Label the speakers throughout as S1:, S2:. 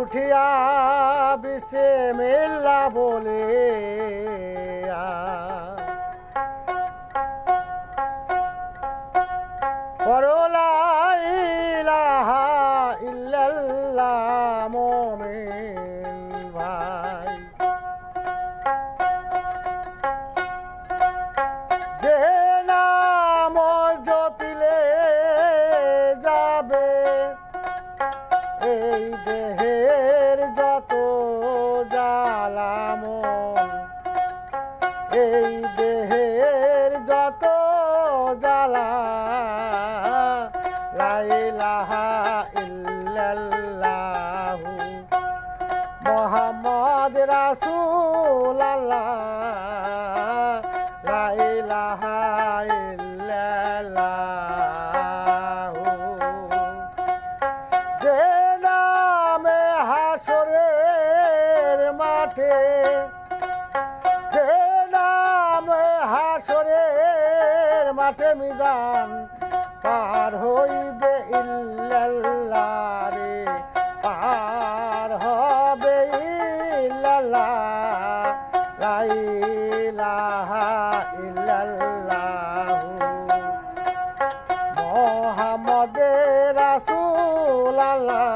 S1: উঠিয়া বিসমিল্লাহ বলে পড়ো লা ইলাহা ইল্লাল্লাহ মুমিন ভাই। যে নাম জপিলে যাবে এই দেহের যত জ্বালা মন, এই দেহের যত জ্বালা, লা ইলাহা ইল্লাল্লাহু মুহাম্মদ রাসূলুল্লাহ, লা ইলাহা ইল্লাল্লাহু। যে নামে হাসরের মাঠে, যে নামে হাসরের মাঠে মিজান পার হইবে ইল্লাল্লাহ রে, পার হবে ইল্লাল্লাহ, লা ইলাহা ইল্লাল্লাহু মুহাম্মদ রাসূলুল্লাহ,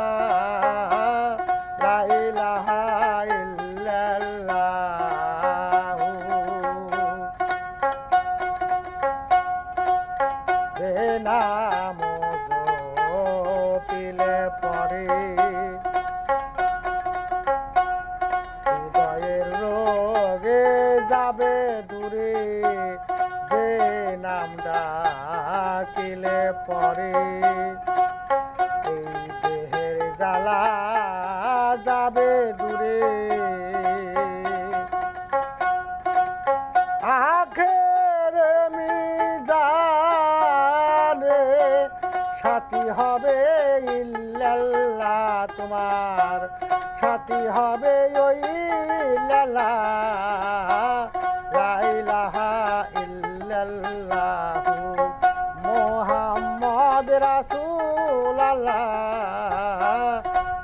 S1: লা ইলাহা ইল্লাল্লাহু। যে নাম জপিলে পরে হৃদয়ের রোগে যাবে দূরে, যে নাম ডাকিলে পরে এই দেহের জ্বালা যাবে দূরে। আখের মিজানে সাথী হবে ইল্লাল্লাহ, তোমার সাথী হবে ওই ইল্লাল্লাহ, লা ইলাহা ইল্লাল্লাহু মুহাম্মদ রাসূলুল্লাহ,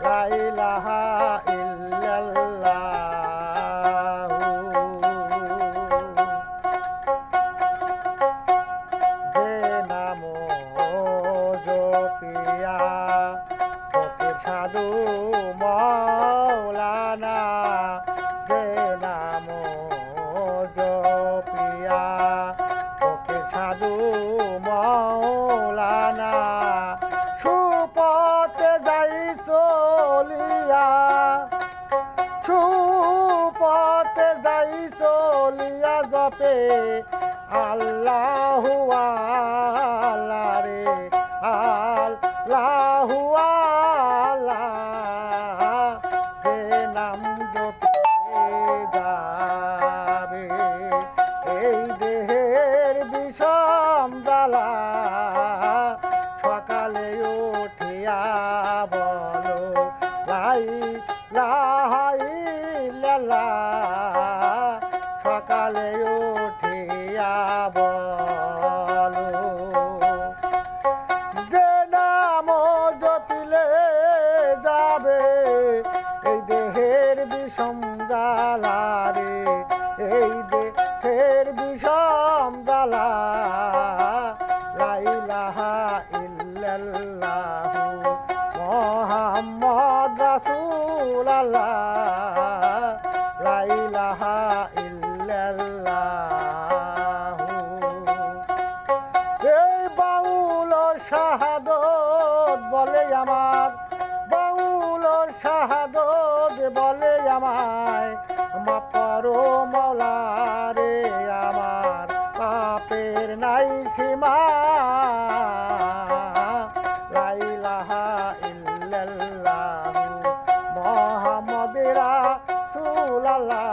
S1: লা ইলাহা ইল্লাল্লাহু। যে নাম জপিয়া ফকির সাধু মাওলানা, যে নাম জপিয়া ফকির সাধু মাওলানা, সুপথে যাই চলিয়া, সুপথে যাই চলিয়া জপে আল্লাহু আল্লাহ রে, আল্লাহু আল্লাহ। যে নাম জপে যাবে এই দেহের বিষম জ্বালা, সকালে উঠিয়া বলো লা ইলাহা ইল্লাল্লাহ, সকালে উঠিয়া বলো। যে নাম জপিলে যাবে এই দেহের বিষম জ্বালা রে, এই দেহের বিষম জ্বালা, লা ইলাহা ইল্লাল্লাহু মুহাম্মদ রাসূলুল্লাহ, লা ইলাহা ইল্লাল্লাহু। এই বাউল শাহাদত বলে আমার, বাউল শাহাদত বলে আমায়, মাফ করো মওলা রে আমার পাপের নাই সীমা, লা ইলাহা ইল্লাল্লাহু মুহাম্মদ রাসূলুল্লাহ,